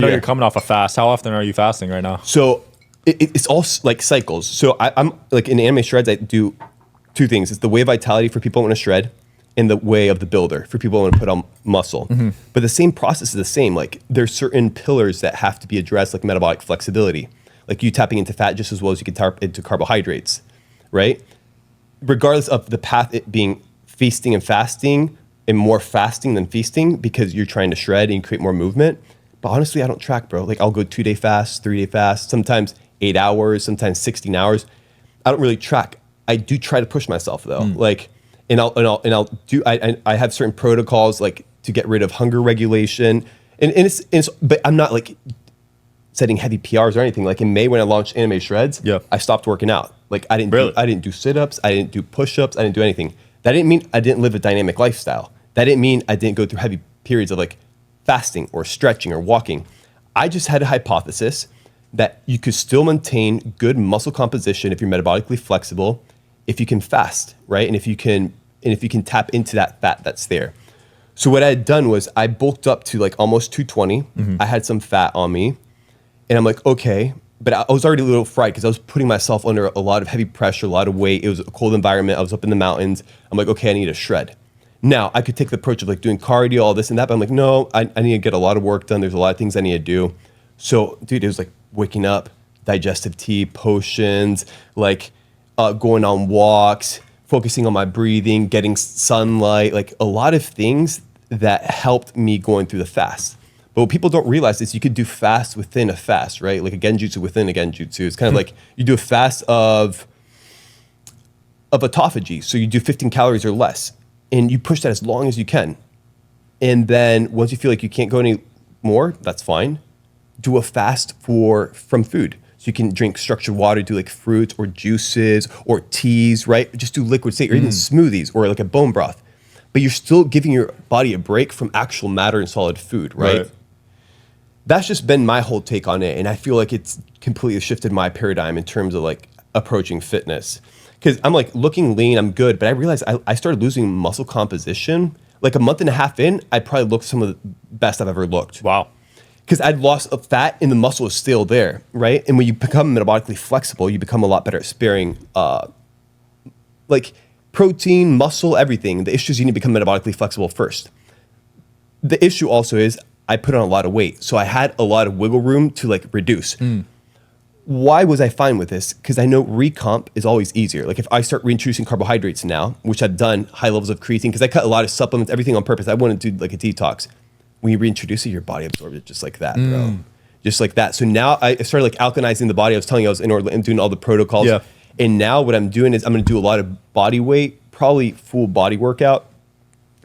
know you're coming off a fast. How often are you fasting right now? So it's all like cycles. So I'm like in anime shreds, I do two things. It's the way of vitality for people who want to shred, and the way of the builder for people who want to put on muscle. But the same process is the same. Like there's certain pillars that have to be addressed, like metabolic flexibility. Like you tapping into fat just as well as you can tap into carbohydrates, right? Regardless of the path, it being feasting and fasting, and more fasting than feasting because you're trying to shred and create more movement. But honestly, I don't track, bro. Like I'll go 2-day fast, 3-day fast, sometimes 8 hours, sometimes 16 hours. I don't really track. I do try to push myself though. Like, and I'll do. I have certain protocols like to get rid of hunger regulation, and it's but I'm not like setting heavy PRs or anything. Like in May when I launched Anime Shreds, I stopped working out. Like I didn't do sit-ups, I didn't do push-ups, I didn't do anything. That didn't mean I didn't live a dynamic lifestyle. That didn't mean I didn't go through heavy periods of like fasting or stretching or walking. I just had a hypothesis that you could still maintain good muscle composition if you're metabolically flexible, if you can fast, right? And if you can tap into that fat that's there. So what I had done was I bulked up to like almost 220. I had some fat on me, and I'm like, okay, but I was already a little fried because I was putting myself under a lot of heavy pressure, a lot of weight. It was a cold environment. I was up in the mountains. I'm like, okay, I need a shred. Now I could take the approach of like doing cardio, all this and that, but I'm like, no, I need to get a lot of work done. There's a lot of things I need to do. So dude, it was like waking up, digestive tea, potions, like going on walks, focusing on my breathing, getting sunlight, like a lot of things that helped me going through the fast. But what people don't realize is you could do fast within a fast, right? Like a genjutsu within a genjutsu. It's kind of like you do a fast of autophagy. So you do 15 calories or less, and you push that as long as you can. And then once you feel like you can't go any more, that's fine. Do a fast from food. So you can drink structured water, do like fruits or juices or teas, right? Just do liquid state or even smoothies or like a bone broth. But you're still giving your body a break from actual matter and solid food, right? That's just been my whole take on it. And I feel like it's completely shifted my paradigm in terms of like approaching fitness. Because I'm like looking lean, I'm good, but I realized I started losing muscle composition. Like a month and a half in, I probably looked some of the best I've ever looked. Wow. Because I'd lost fat and the muscle is still there, right? And when you become metabolically flexible, you become a lot better at sparing like protein, muscle, everything. The issue is you need to become metabolically flexible first. The issue also is I put on a lot of weight. So I had a lot of wiggle room to like reduce. Why was I fine with this? Because I know recomp is always easier. Like if I start reintroducing carbohydrates now, which I've done, high levels of creatine, because I cut a lot of supplements, everything on purpose. I want to do like a detox. When you reintroduce it, your body absorbs it just like that, bro. Just like that. So now I started like alkalinizing the body. I was telling you I was in Orlando doing all the protocols. Yeah. And now what I'm doing is I'm going to do a lot of body weight, probably full body workout,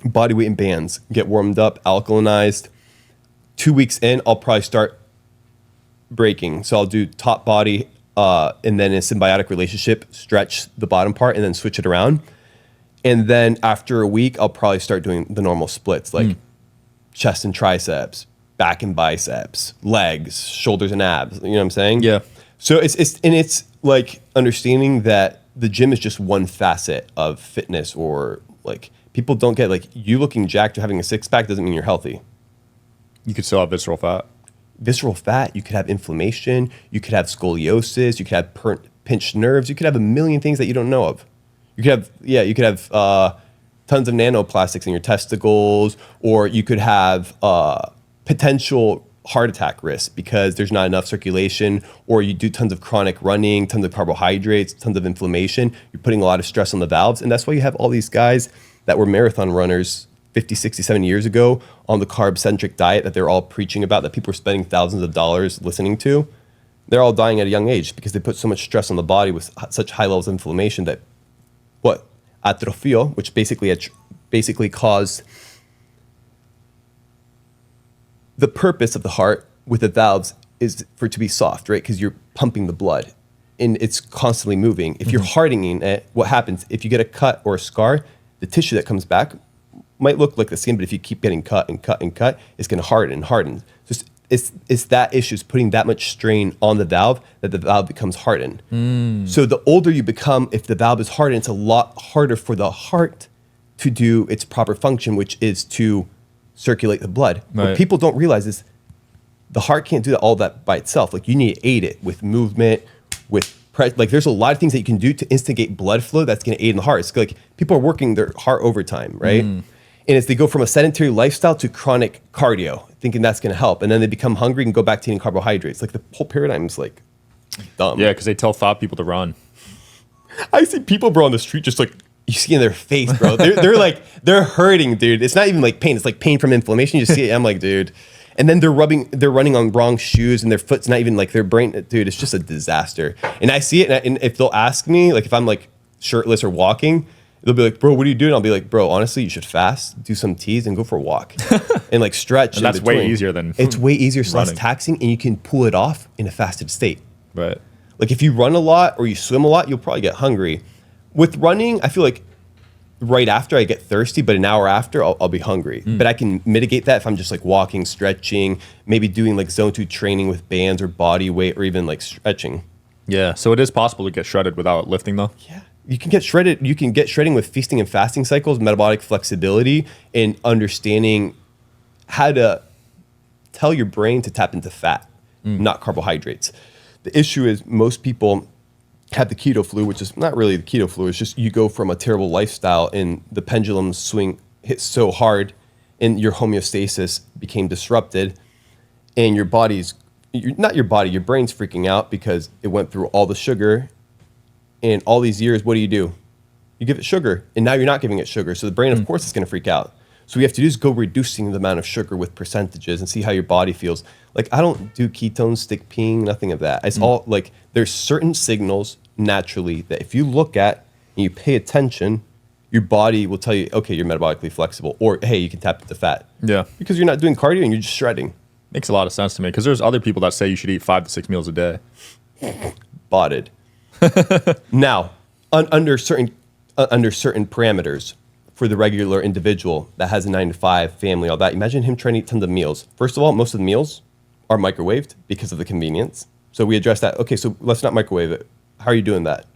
body weight and bands, get warmed up, alkalinized. 2 weeks in, I'll probably start breaking. So I'll do top body and then in a symbiotic relationship, stretch the bottom part and then switch it around. And then after a week, I'll probably start doing the normal splits like chest and triceps, back and biceps, legs, shoulders and abs. You know what I'm saying? Yeah. So it's like understanding that the gym is just one facet of fitness, or like people don't get like you looking jacked or having a six pack doesn't mean you're healthy. You could still have visceral fat. Visceral fat, you could have inflammation, you could have scoliosis, you could have pinched nerves, you could have a million things that you don't know of. You could have tons of nanoplastics in your testicles, or you could have potential heart attack risk because there's not enough circulation, or you do tons of chronic running, tons of carbohydrates, tons of inflammation. You're putting a lot of stress on the valves. And that's why you have all these guys that were marathon runners 50, 60, 70 years ago on the carb-centric diet that they're all preaching about, that people are spending thousands of dollars listening to. They're all dying at a young age because they put so much stress on the body with such high levels of inflammation that atrophio, which basically caused the purpose of the heart with the valves is for it to be soft, right? Because you're pumping the blood and it's constantly moving. If you're hardening it, what happens? If you get a cut or a scar, the tissue that comes back might look like the skin, but if you keep getting cut and cut and cut, it's going to harden and harden. So it's that issue, is putting that much strain on the valve that the valve becomes hardened. So the older you become, if the valve is hardened, it's a lot harder for the heart to do its proper function, which is to circulate the blood. Right. What people don't realize is the heart can't do that all that by itself. Like you need to aid it with movement, with like there's a lot of things that you can do to instigate blood flow that's going to aid in the heart. It's like people are working their heart overtime, right? And as they go from a sedentary lifestyle to chronic cardio, thinking that's going to help, and then they become hungry and go back to eating carbohydrates. Like the whole paradigm is like dumb. Yeah, because they tell fat people to run. I see people, bro, on the street just like you see in their face, bro. They're like they're hurting, dude. It's not even like pain. It's like pain from inflammation. You just see it. I'm like, dude. And then they're running on wrong shoes, and their foot's not even like their brain, dude. It's just a disaster. And I see it, and if they'll ask me, like if I'm like shirtless or walking, they'll be like, "Bro, what are you doing?" I'll be like, "Bro, honestly, you should fast, do some teas, and go for a walk, and like stretch." And that's way easier than it's way easier, so less running. taxing, and you can pull it off in a fasted state. Right. Like if you run a lot or you swim a lot, you'll probably get hungry. With running, I feel like right after I get thirsty, but an hour after I'll be hungry. But I can mitigate that if I'm just like walking, stretching, maybe doing like zone 2 training with bands or body weight or even like stretching. Yeah. So it is possible to get shredded without lifting, though. Yeah. You can get shredded. You can get shredding with feasting and fasting cycles, metabolic flexibility, and understanding how to tell your brain to tap into fat, not carbohydrates. The issue is most people have the keto flu, which is not really the keto flu. It's just you go from a terrible lifestyle and the pendulum swing hits so hard and your homeostasis became disrupted and your body's, not your body, your brain's freaking out because it went through all the sugar and all these years. What do? You give it sugar and now you're not giving it sugar. So the brain, of course, is going to freak out. So what you have to do is go reducing the amount of sugar with percentages and see how your body feels. Like I don't do ketones, stick peeing, nothing of that. It's all like there's certain signals naturally that if you look at and you pay attention, your body will tell you, okay, you're metabolically flexible, or hey, you can tap into fat. Yeah. Because you're not doing cardio and you're just shredding. Makes a lot of sense to me because there's other people that say you should eat 5 to 6 meals a day. Botted. Now, under certain parameters, for the regular individual that has a 9-to-5 family, all that, imagine him trying to eat tons of meals. First of all, most of the meals are microwaved because of the convenience. So we address that. Okay, so let's not microwave it. How are you doing that?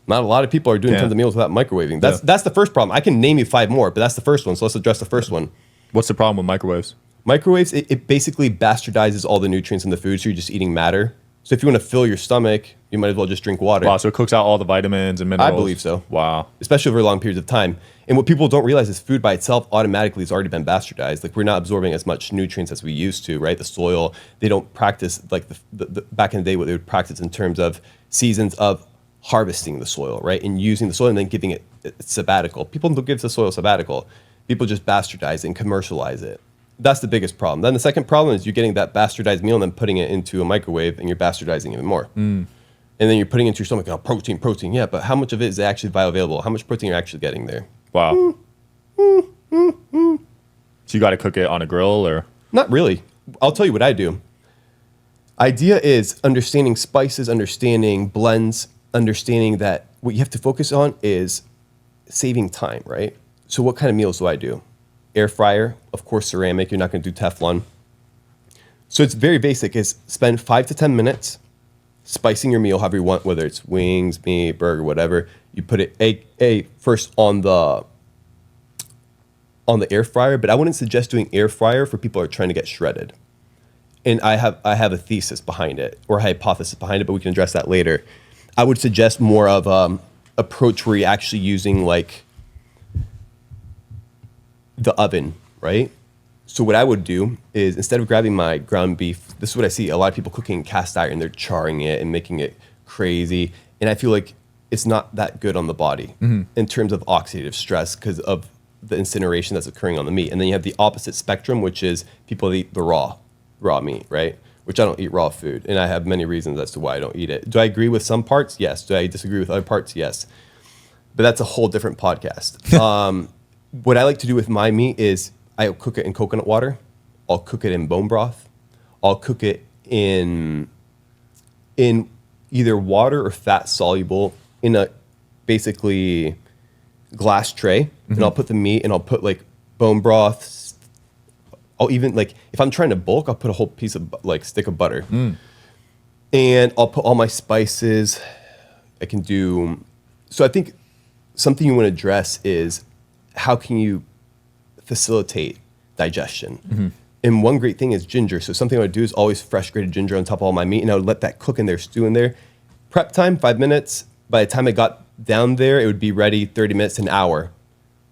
Not a lot of people are doing tons of meals without microwaving. That's the first problem. I can name you 5 more, but that's the first one. So let's address the first one. What's the problem with microwaves? Microwaves, it basically bastardizes all the nutrients in the food, so you're just eating matter. So if you want to fill your stomach, you might as well just drink water. Wow, so it cooks out all the vitamins and minerals? I believe so. Wow. Especially over long periods of time. And what people don't realize is food by itself automatically has already been bastardized. Like we're not absorbing as much nutrients as we used to, right? The soil, they don't practice like the back in the day what they would practice in terms of seasons of harvesting the soil, right? And using the soil and then giving it sabbatical. People don't give the soil sabbatical. People just bastardize it and commercialize it. That's the biggest problem. Then the second problem is you're getting that bastardized meal and then putting it into a microwave and you're bastardizing even more. And then you're putting it into your stomach, oh, protein. Yeah, but how much of it is actually bioavailable? How much protein are you actually getting there? Wow. So you got to cook it on a grill or? Not really. I'll tell you what I do. Idea is understanding spices, understanding blends, understanding that what you have to focus on is saving time, right? So what kind of meals do I do? Air fryer, of course, ceramic. You're not going to do Teflon. So it's very basic. Is spend 5 to 10 minutes spicing your meal however you want, whether it's wings, meat, burger, whatever. You put it first on the air fryer, but I wouldn't suggest doing air fryer for people who are trying to get shredded. And I have a thesis behind it or a hypothesis behind it, but we can address that later. I would suggest more of approach where you're actually using like the oven, right? So what I would do is instead of grabbing my ground beef, this is what I see a lot of people cooking in cast iron. They're charring it and making it crazy. And I feel like it's not that good on the body in terms of oxidative stress because of the incineration that's occurring on the meat. And then you have the opposite spectrum, which is people that eat the raw meat, right? Which I don't eat raw food. And I have many reasons as to why I don't eat it. Do I agree with some parts? Yes. Do I disagree with other parts? Yes. But that's a whole different podcast. What I like to do with my meat is I'll cook it in coconut water. I'll cook it in bone broth. I'll cook it in either water or fat soluble in a basically glass tray. And I'll put the meat and I'll put like bone broth. I'll even like, if I'm trying to bulk, I'll put a whole piece of like stick of butter. And I'll put all my spices. I can do, so I think something you want to address is how can you facilitate digestion? And one great thing is ginger. So something I would do is always fresh grated ginger on top of all my meat, and I would let that cook in there, stew in there. Prep time, 5 minutes. By the time I got down there, it would be ready 30 minutes, an hour.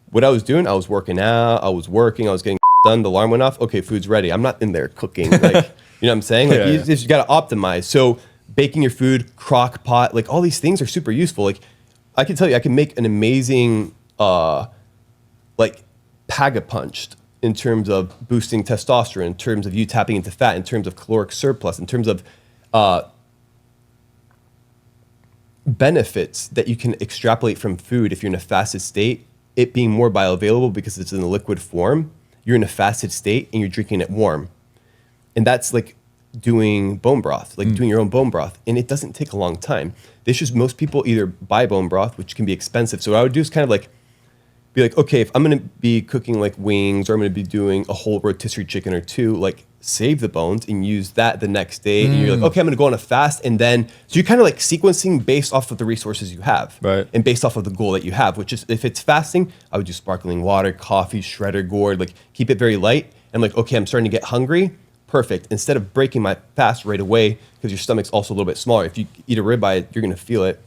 What I was doing, I was working out, I was working, I was getting done, the alarm went off, okay, food's ready. I'm not in there cooking, like, you know what I'm saying? Like, you just gotta optimize. So baking your food, crock pot, like all these things are super useful. Like, I can tell you, I can make an amazing, like, Paga punched in terms of boosting testosterone, in terms of you tapping into fat, in terms of caloric surplus, in terms of benefits that you can extrapolate from food if you're in a fasted state, it being more bioavailable because it's in a liquid form. You're in a fasted state and you're drinking it warm. And that's like doing bone broth, like doing your own bone broth. And it doesn't take a long time. This is most people either buy bone broth, which can be expensive. So what I would do is kind of like, be like, okay, if I'm going to be cooking like wings or I'm going to be doing a whole rotisserie chicken or two, like save the bones and use that the next day. And you're like, okay, I'm going to go on a fast. And then, so you're kind of like sequencing based off of the resources you have. Right. And based off of the goal that you have, which is if it's fasting, I would do sparkling water, coffee, shredder gourd, like keep it very light. And like, okay, I'm starting to get hungry. Perfect. Instead of breaking my fast right away, because your stomach's also a little bit smaller. If you eat a ribeye, you're going to feel it.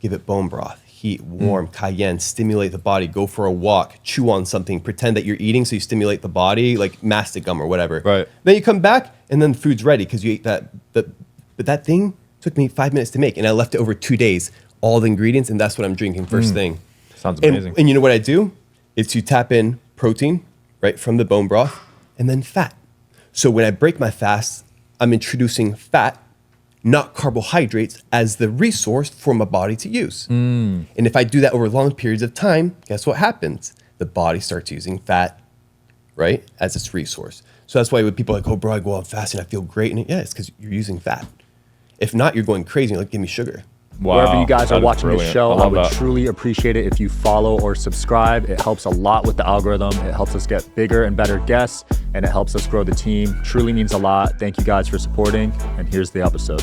Give it bone broth. Heat, warm, cayenne, stimulate the body, go for a walk, chew on something, pretend that you're eating so you stimulate the body, like mastic gum or whatever. Right. Then you come back and then food's ready because you ate that. But that thing took me 5 minutes to make and I left it over 2 days, all the ingredients, and that's what I'm drinking first thing. Sounds amazing. And you know what I do? It's you tap in protein, right, from the bone broth, and then fat. So when I break my fast, I'm introducing fat, not carbohydrates, as the resource for my body to use. And if I do that over long periods of time, guess what happens? The body starts using fat, right, as its resource. So that's why when people are like, oh, bro, I go on fasting, I feel great. And yeah, it's because you're using fat. If not, you're going crazy. You're like, give me sugar. Wow, Wherever you guys that are is watching this brilliant. show, I love would that. truly appreciate it if you follow or subscribe. It helps a lot with the algorithm. It helps us get bigger and better guests, and it helps us grow the team. Truly means a lot. Thank you guys for supporting, and here's the episode.